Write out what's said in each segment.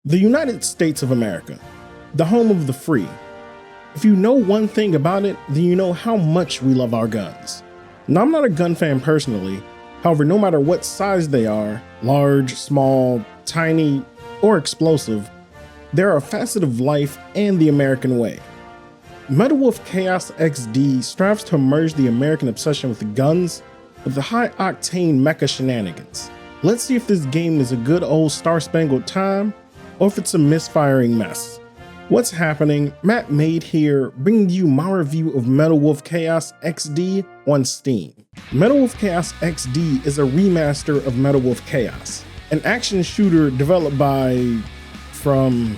The United States of America, the home of the free. If you know one thing about it, then you know how much we love our guns. Now, I'm not a gun fan personally. However, no matter what size they are, large, small, tiny, or explosive, they're a facet of life and the American way. Metal Wolf Chaos XD strives to merge the American obsession with guns with the high-octane mecha shenanigans. Let's see if this game is a good old Star-Spangled Time, or if it's a misfiring mess. What's happening? Mattmade here, bringing you my review of Metal Wolf Chaos XD on Steam. Metal Wolf Chaos XD is a remaster of Metal Wolf Chaos, an action shooter developed by From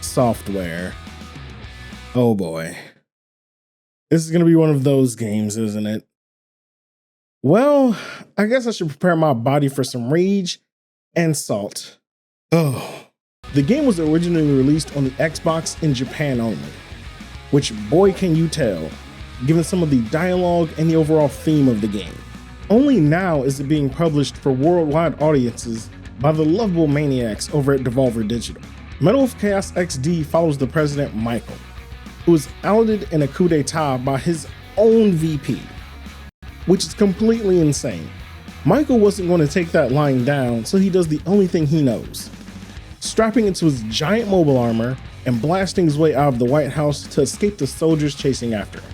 Software. Oh boy. This is gonna be one of those games, isn't it? Well, I guess I should prepare my body for some rage and salt. Oh. The game was originally released on the Xbox in Japan only, which boy can you tell, given some of the dialogue and the overall theme of the game. Only now is it being published for worldwide audiences by the lovable maniacs over at Devolver Digital. Metal Wolf Chaos XD follows the president Michael, who was outed in a coup d'etat by his own VP, which is completely insane. Michael wasn't going to take that lying down, so he does the only thing he knows, strapping into his giant mobile armor and blasting his way out of the White House to escape the soldiers chasing after him.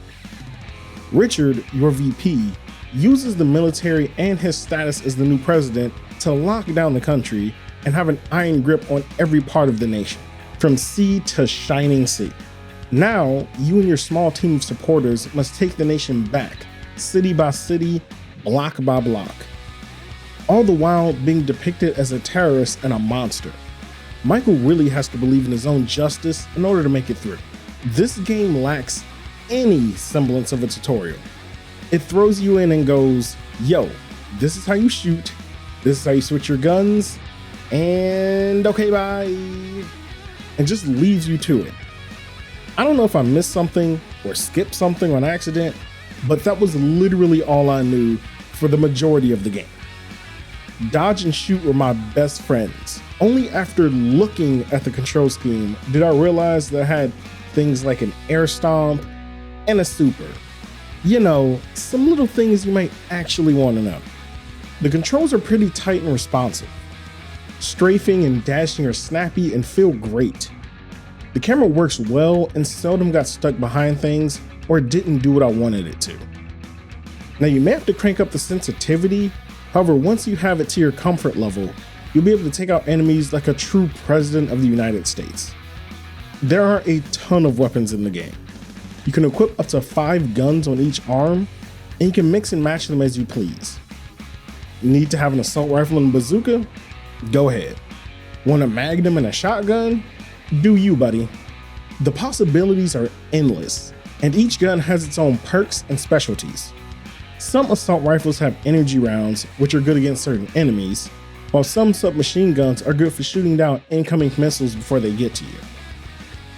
Richard, your VP, uses the military and his status as the new president to lock down the country and have an iron grip on every part of the nation, from sea to shining sea. Now, you and your small team of supporters must take the nation back, city by city, block by block, all the while being depicted as a terrorist and a monster. Michael really has to believe in his own justice in order to make it through. This game lacks any semblance of a tutorial. It throws you in and goes, yo, this is how you shoot, this is how you switch your guns, and okay, bye, and just leaves you to it. I don't know if I missed something or skipped something on accident, but that was literally all I knew for the majority of the game. Dodge and shoot were my best friends. Only after looking at the control scheme did I realize that I had things like an air stomp and a super. You know, some little things you might actually want to know. The controls are pretty tight and responsive. Strafing and dashing are snappy and feel great. The camera works well and seldom got stuck behind things or didn't do what I wanted it to. Now you may have to crank up the sensitivity, however once you have it to your comfort level, you'll be able to take out enemies like a true president of the United States. There are a ton of weapons in the game. You can equip up to 5 guns on each arm, and you can mix and match them as you please. Need to have an assault rifle and bazooka? Go ahead. Want a magnum and a shotgun? Do you, buddy. The possibilities are endless, and each gun has its own perks and specialties. Some assault rifles have energy rounds, which are good against certain enemies, while some submachine guns are good for shooting down incoming missiles before they get to you.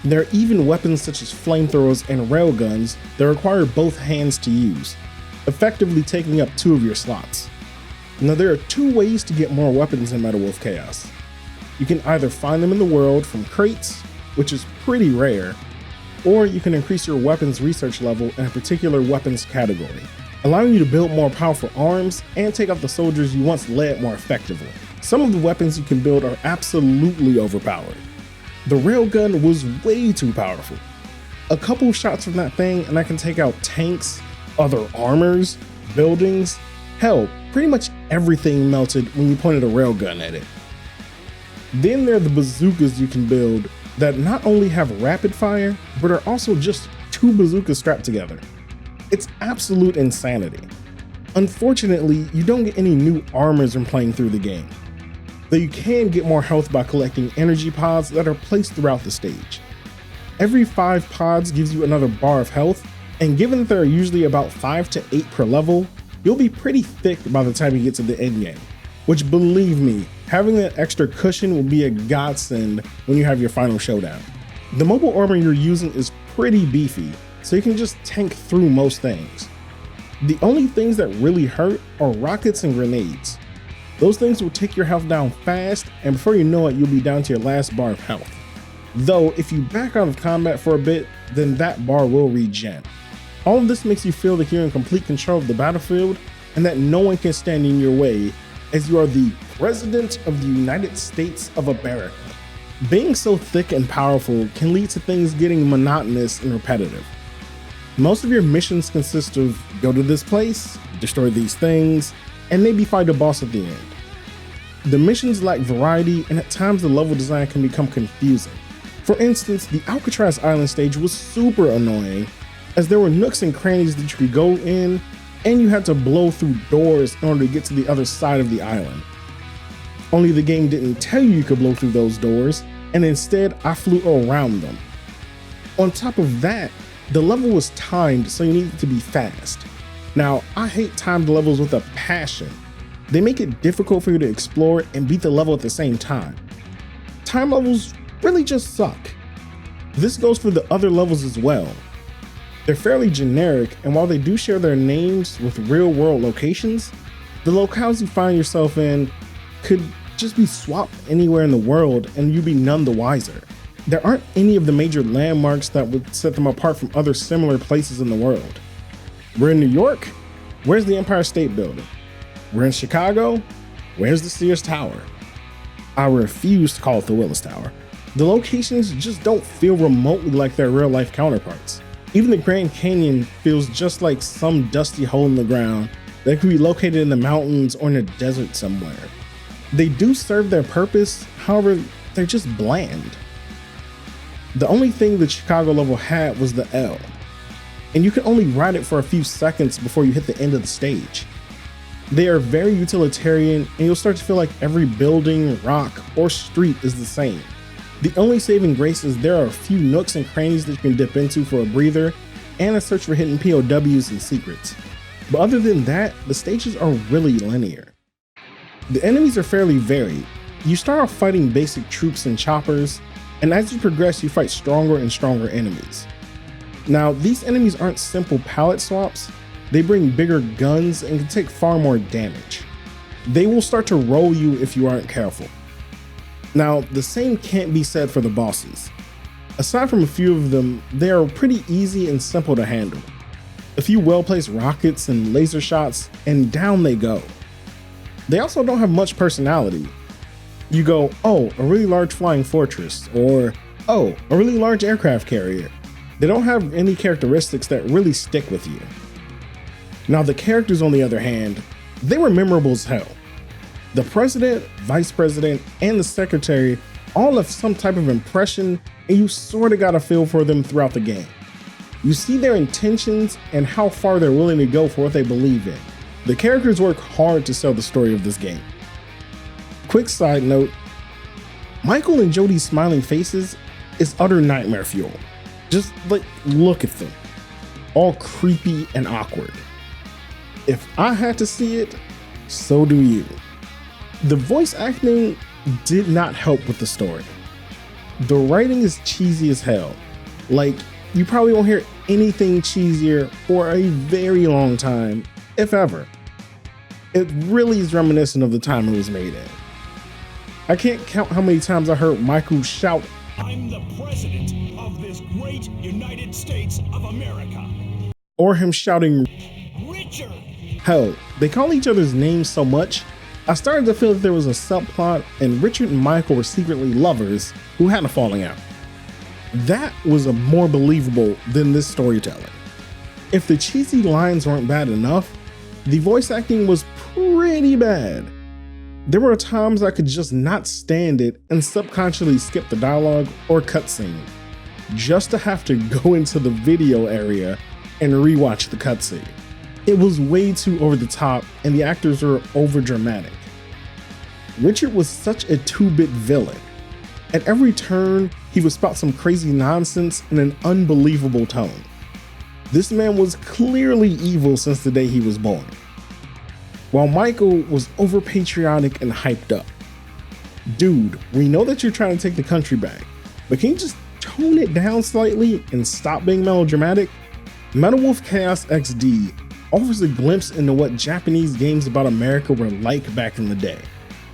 There are even weapons such as flamethrowers and railguns that require both hands to use, effectively taking up 2 of your slots. Now there are 2 ways to get more weapons in Metal Wolf Chaos. You can either find them in the world from crates, which is pretty rare, or you can increase your weapons research level in a particular weapons category, allowing you to build more powerful arms and take out the soldiers you once led more effectively. Some of the weapons you can build are absolutely overpowered. The railgun was way too powerful. A couple shots from that thing and I can take out tanks, other armors, buildings, hell, pretty much everything melted when you pointed a railgun at it. Then there are the bazookas you can build that not only have rapid fire, but are also just 2 bazookas strapped together. It's absolute insanity. Unfortunately, you don't get any new armors from playing through the game, though you can get more health by collecting energy pods that are placed throughout the stage. Every 5 pods gives you another bar of health, and given that there are usually about 5 to 8 per level, you'll be pretty thick by the time you get to the end game, which believe me, having that extra cushion will be a godsend when you have your final showdown. The mobile armor you're using is pretty beefy, so you can just tank through most things. The only things that really hurt are rockets and grenades. Those things will take your health down fast, and before you know it, you'll be down to your last bar of health. Though, if you back out of combat for a bit, then that bar will regen. All of this makes you feel that you're in complete control of the battlefield and that no one can stand in your way, as you are the President of the United States of America. Being so thick and powerful can lead to things getting monotonous and repetitive. Most of your missions consist of go to this place, destroy these things, and maybe fight a boss at the end. The missions lack variety, and at times the level design can become confusing. For instance, the Alcatraz Island stage was super annoying, as there were nooks and crannies that you could go in, and you had to blow through doors in order to get to the other side of the island. Only the game didn't tell you could blow through those doors, and instead I flew around them. On top of that, the level was timed, so you needed to be fast. Now, I hate timed levels with a passion. They make it difficult for you to explore and beat the level at the same time. Time levels really just suck. This goes for the other levels as well. They're fairly generic, and while they do share their names with real-world locations, the locales you find yourself in could just be swapped anywhere in the world and you'd be none the wiser. There aren't any of the major landmarks that would set them apart from other similar places in the world. We're in New York? Where's the Empire State Building? We're in Chicago? Where's the Sears Tower? I refuse to call it the Willis Tower. The locations just don't feel remotely like their real-life counterparts. Even the Grand Canyon feels just like some dusty hole in the ground that could be located in the mountains or in a desert somewhere. They do serve their purpose, however, they're just bland. The only thing the Chicago level had was the L, and you can only ride it for a few seconds before you hit the end of the stage. They are very utilitarian, and you'll start to feel like every building, rock, or street is the same. The only saving grace is there are a few nooks and crannies that you can dip into for a breather, and a search for hidden POWs and secrets. But other than that, the stages are really linear. The enemies are fairly varied. You start off fighting basic troops and choppers, and as you progress, you fight stronger and stronger enemies. Now, these enemies aren't simple pallet swaps. They bring bigger guns and can take far more damage. They will start to roll you if you aren't careful. Now, the same can't be said for the bosses. Aside from a few of them, they are pretty easy and simple to handle. A few well-placed rockets and laser shots, and down they go. They also don't have much personality. You go, oh, a really large flying fortress, or oh, a really large aircraft carrier. They don't have any characteristics that really stick with you. Now, the characters, on the other hand, they were memorable as hell. The president, vice president, and the secretary all left some type of impression, and you sorta got a feel for them throughout the game. You see their intentions and how far they're willing to go for what they believe in. The characters work hard to sell the story of this game. Quick side note, Michael and Jodie's smiling faces is utter nightmare fuel. Just like, look at them. All creepy and awkward. If I had to see it, so do you. The voice acting did not help with the story. The writing is cheesy as hell. Like, you probably won't hear anything cheesier for a very long time, if ever. It really is reminiscent of the time it was made in. I can't count how many times I heard Michael shout, "I'm the president of this great United States of America." Or him shouting, "Richard." Hell, they call each other's names so much, I started to feel that there was a subplot and Richard and Michael were secretly lovers who had a falling out. That was more believable than this storytelling. If the cheesy lines weren't bad enough, the voice acting was pretty bad. There were times I could just not stand it and subconsciously skip the dialogue or cutscene, just to have to go into the video area and rewatch the cutscene. It was way too over the top and the actors were over dramatic. Richard was such a 2-bit villain. At every turn, he would spout some crazy nonsense in an unbelievable tone. This man was clearly evil since the day he was born. While Michael was over patriotic and hyped up. Dude, we know that you're trying to take the country back, but can you just tone it down slightly and stop being melodramatic? Metal Wolf Chaos XD offers a glimpse into what Japanese games about America were like back in the day.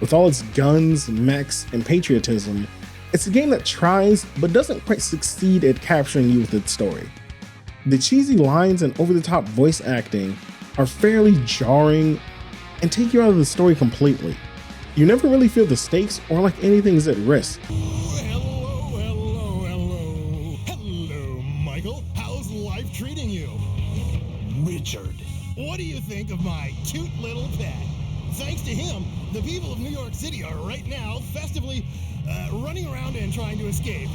With all its guns, mechs, and patriotism, it's a game that tries but doesn't quite succeed at capturing you with its story. The cheesy lines and over-the-top voice acting are fairly jarring and take you out of the story completely. You never really feel the stakes or like anything's at risk. Hello, Michael. How's life treating you? Richard, what do you think of my cute little pet? Thanks to him, the people of New York City are right now festively running around and trying to escape.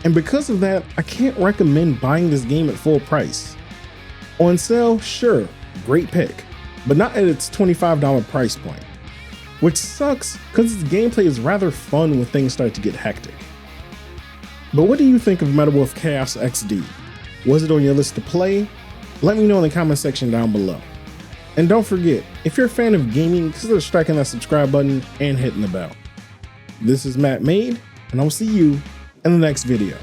And because of that, I can't recommend buying this game at full price. On sale, sure, great pick, but not at its $25 price point. Which sucks, because its gameplay is rather fun when things start to get hectic. But what do you think of Metal Wolf Chaos XD? Was it on your list to play? Let me know in the comment section down below. And don't forget, if you're a fan of gaming, consider striking that subscribe button and hitting the bell. This is Mattmade, and I'll see you in the next video.